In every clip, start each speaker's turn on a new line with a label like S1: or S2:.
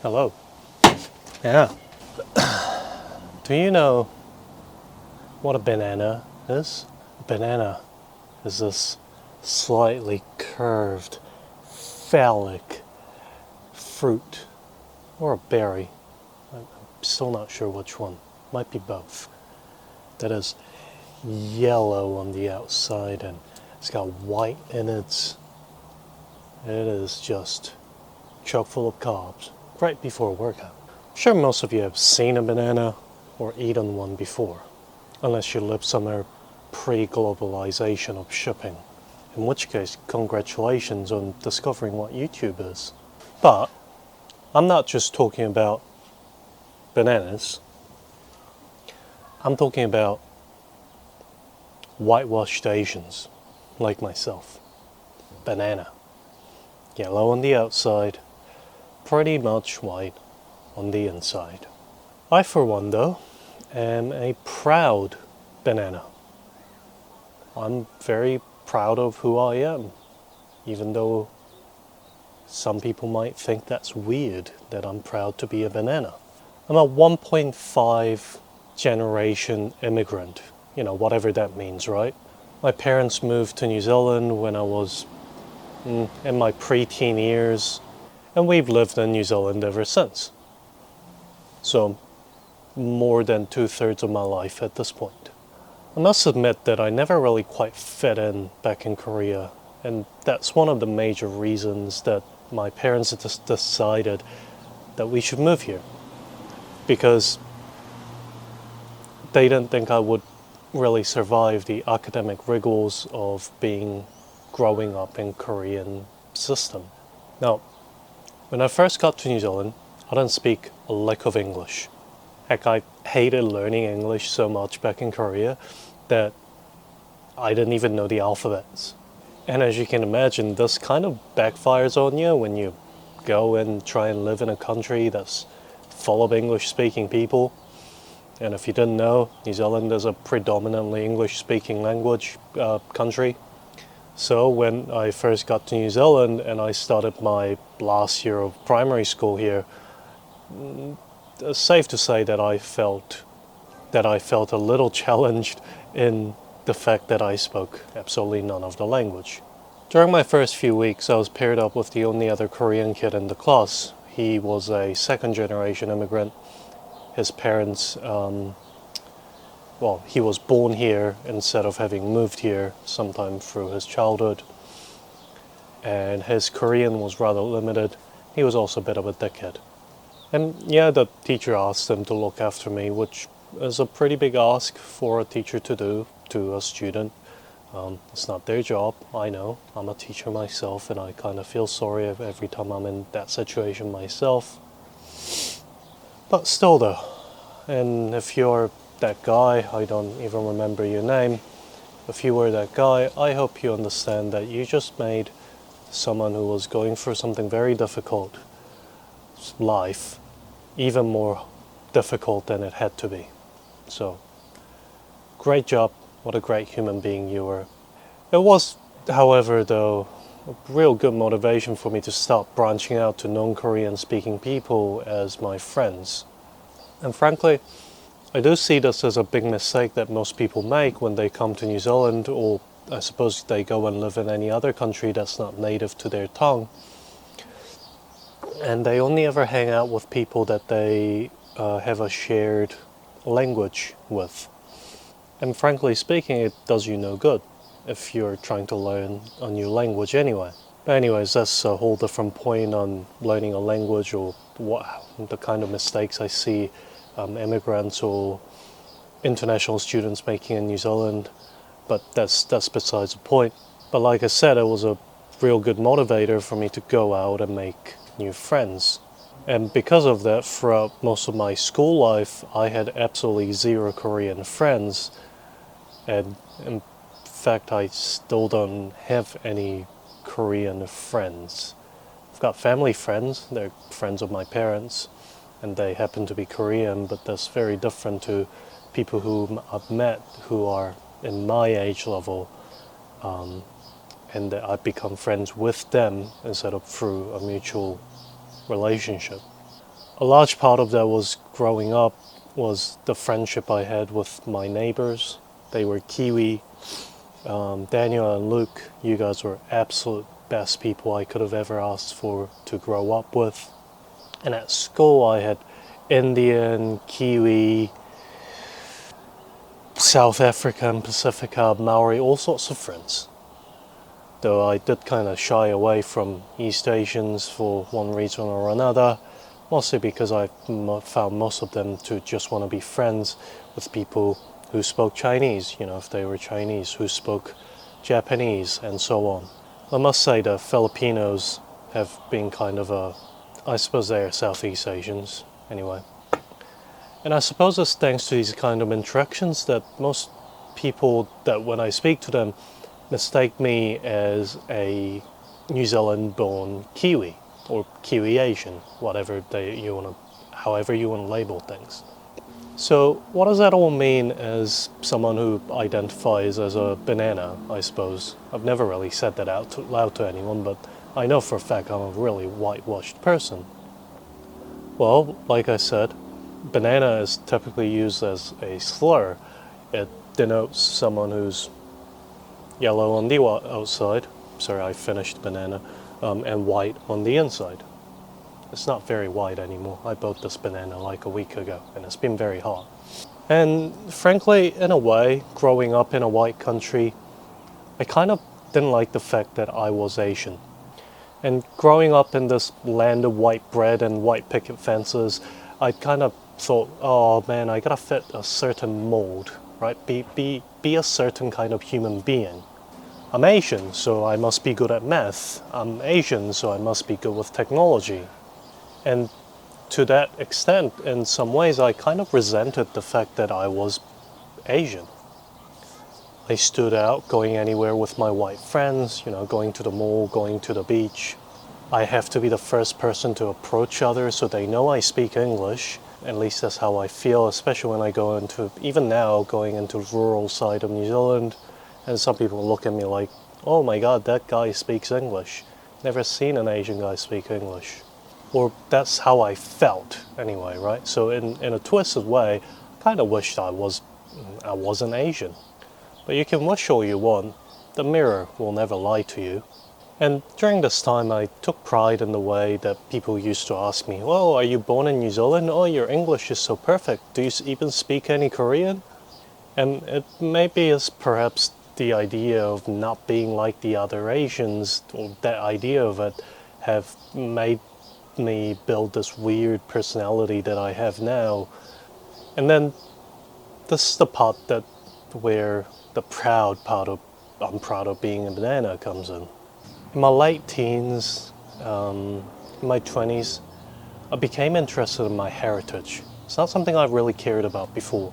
S1: Hello. Yeah. Do you know what a banana is? A banana is this slightly curved, phallic fruit, or a berry. I'm still not sure which one. Might be both. That is yellow on the outside and it's got white in it. It is just chock full of carbs right before a workout. I'm sure most of you have seen a banana or eaten one before, unless you live somewhere pre-globalization of shipping, in which case congratulations on discovering what YouTube is. But I'm not just talking about bananas, I'm talking about whitewashed Asians like myself. Banana. Yellow on the outside, pretty much white on the inside. I, for one, though, am a proud banana. I'm very proud of who I am, even though some people might think that's weird that I'm proud to be a banana. I'm a 1.5 generation immigrant, whatever that means, right? My parents moved to New Zealand when I was in my preteen years, and we've lived in New Zealand ever since. So, more than 2/3 of my life at this point. I must admit that I never really quite fit in back in Korea, and that's one of the major reasons that my parents just decided that we should move here. Because they didn't think I would really survive the academic rigors of growing up in Korean system. Now, when I first got to New Zealand, I didn't speak a lick of English. Heck, I hated learning English so much back in Korea that I didn't even know the alphabets. And as you can imagine, this kind of backfires on you when you go and try and live in a country that's full of English-speaking people. And if you didn't know, New Zealand is a predominantly English-speaking language country. So when I first got to New Zealand and I started my last year of primary school here, it's safe to say that I felt a little challenged in the fact that I spoke absolutely none of the language. During my first few weeks, I was paired up with the only other Korean kid in the class. He was a second generation immigrant. His parents, he was born here instead of having moved here sometime through his childhood. And his Korean was rather limited. He was also a bit of a dickhead. And yeah, the teacher asked him to look after me, which is a pretty big ask for a teacher to do to a student. It's not their job, I know. I'm a teacher myself and I kind of feel sorry every time I'm in that situation myself. But still though, and if you're that guy, I don't even remember your name, if you were that guy, I hope you understand that you just made someone who was going through something very difficult life even more difficult than it had to be. So, great job, what a great human being you were. It was, however, though, a real good motivation for me to start branching out to non-Korean speaking people as my friends. And frankly, I do see this as a big mistake that most people make when they come to New Zealand, or I suppose they go and live in any other country that's not native to their tongue. And they only ever hang out with people that they have a shared language with. And frankly speaking, it does you no good if you're trying to learn a new language anyway. But anyways, that's a whole different point on learning a language or the kind of mistakes I see immigrants or international students making in New Zealand. But that's besides the point. But like I said, it was a real good motivator for me to go out and make new friends. And because of that, throughout most of my school life, I had absolutely zero Korean friends. And in fact, I still don't have any Korean friends. I've got family friends, they're friends of my parents, and they happen to be Korean, but that's very different to people whom I've met who are in my age level, and that I've become friends with them instead of through a mutual relationship. A large part of that was growing up, was the friendship I had with my neighbors. They were Kiwi. Daniel and Luke, you guys were absolute best people I could have ever asked for to grow up with. And at school I had Indian, Kiwi, South African, Pacifica, Maori, all sorts of friends. Though I did kind of shy away from East Asians for one reason or another, mostly because I found most of them to just want to be friends with people who spoke Chinese, if they were Chinese, who spoke Japanese, and so on. I must say the Filipinos have been kind of I suppose they are Southeast Asians, anyway. And I suppose it's thanks to these kind of interactions that most people, that when I speak to them, mistake me as a New Zealand-born Kiwi, or Kiwi Asian, however you want to label things. So what does that all mean as someone who identifies as a banana, I suppose? I've never really said that out loud to anyone, but I know for a fact I'm a really whitewashed person. Well, like I said, banana is typically used as a slur. It denotes someone who's yellow on the outside, sorry, I finished banana, and white on the inside. It's not very white anymore. I bought this banana like a week ago and it's been very hot. And frankly, in a way, growing up in a white country, I kind of didn't like the fact that I was Asian. And growing up in this land of white bread and white picket fences, I kind of thought, oh man, I gotta fit a certain mold, right? Be a certain kind of human being. I'm Asian, so I must be good at math. I'm Asian, so I must be good with technology. And to that extent, in some ways, I kind of resented the fact that I was Asian. I stood out going anywhere with my white friends, going to the mall, going to the beach. I have to be the first person to approach others so they know I speak English. At least that's how I feel, especially when I go into, even now, going into the rural side of New Zealand. And some people look at me like, oh my god, that guy speaks English. Never seen an Asian guy speak English. Or that's how I felt, anyway, right? So in a twisted way, I kind of wished I wasn't Asian. But you can wish all you want. The mirror will never lie to you. And during this time, I took pride in the way that people used to ask me, oh, are you born in New Zealand? Oh, your English is so perfect. Do you even speak any Korean? And it maybe is perhaps the idea of not being like the other Asians, or that idea of it, have made me build this weird personality that I have now. And then this is the part where the proud part of I'm proud of being a banana comes in. In my late teens, in my 20s, I became interested in my heritage. It's not something I've really cared about before.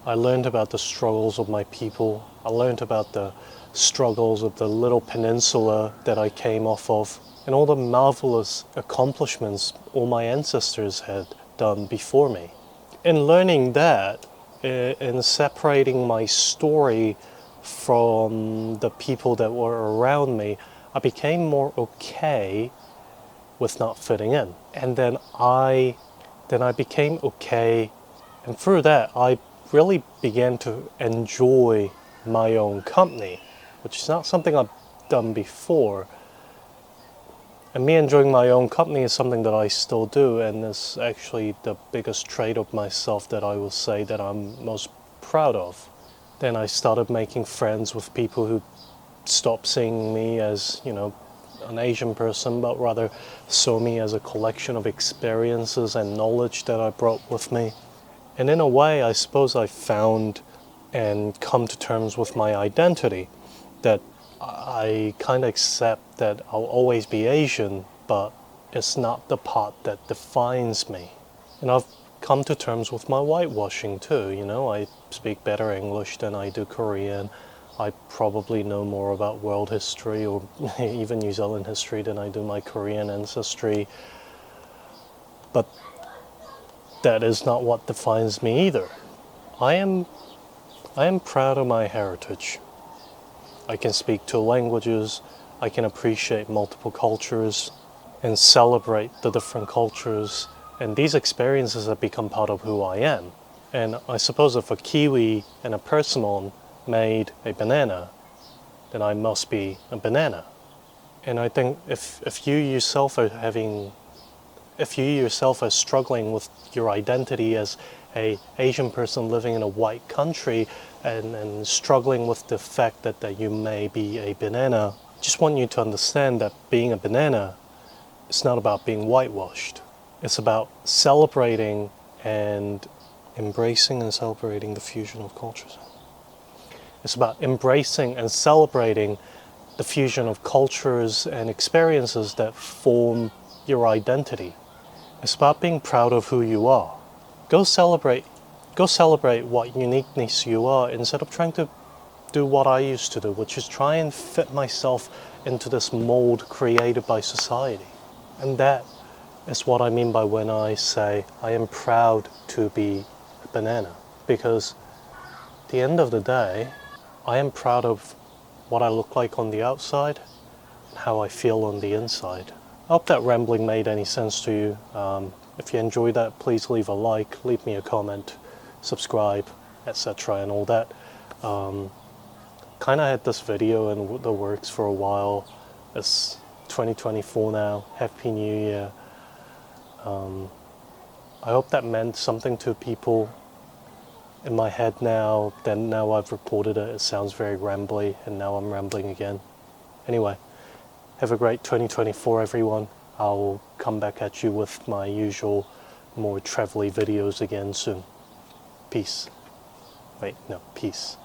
S1: I learned about the struggles of my people. I learned about the struggles of the little peninsula that I came off of, and all the marvelous accomplishments all my ancestors had done before me. In learning that, in separating my story from the people that were around me, I became more okay with not fitting in. And then I became okay, and through that I really began to enjoy my own company, which is not something I've done before. And me enjoying my own company is something that I still do, and is actually the biggest trait of myself that I will say that I'm most proud of. Then I started making friends with people who stopped seeing me as, an Asian person, but rather saw me as a collection of experiences and knowledge that I brought with me. And in a way, I suppose I found and come to terms with my identity, that I kind of accept that I'll always be Asian, but it's not the part that defines me. And I've come to terms with my whitewashing too, I speak better English than I do Korean. I probably know more about world history or even New Zealand history than I do my Korean ancestry. But that is not what defines me either. I am proud of my heritage. I can speak two languages, I can appreciate multiple cultures and celebrate the different cultures And these experiences have become part of who I am. And I suppose if a kiwi and a persimmon made a banana, then I must be a banana. And I think if you yourself are struggling with your identity as a Asian person living in a white country and struggling with the fact that you may be a banana, I just want you to understand that being a banana is not about being whitewashed. It's about celebrating and embracing and celebrating the fusion of cultures. It's about embracing and celebrating the fusion of cultures and experiences that form your identity. It's about being proud of who you are. Go celebrate what uniqueness you are instead of trying to do what I used to do, which is try and fit myself into this mold created by society. And that is what I mean by when I say I am proud to be a banana. Because at the end of the day, I am proud of what I look like on the outside and how I feel on the inside. I hope that rambling made any sense to you. If you enjoyed that, please leave a like, leave me a comment, subscribe, etc. and all that. Kind of had this video in the works for a while. It's 2024 now. Happy New Year. I hope that meant something to people. In my head now, then now I've recorded it, it sounds very rambly, and now I'm rambling again. Anyway, have a great 2024 everyone. I'll come back at you with my usual more travel-y videos again soon. Peace. Wait, no, peace.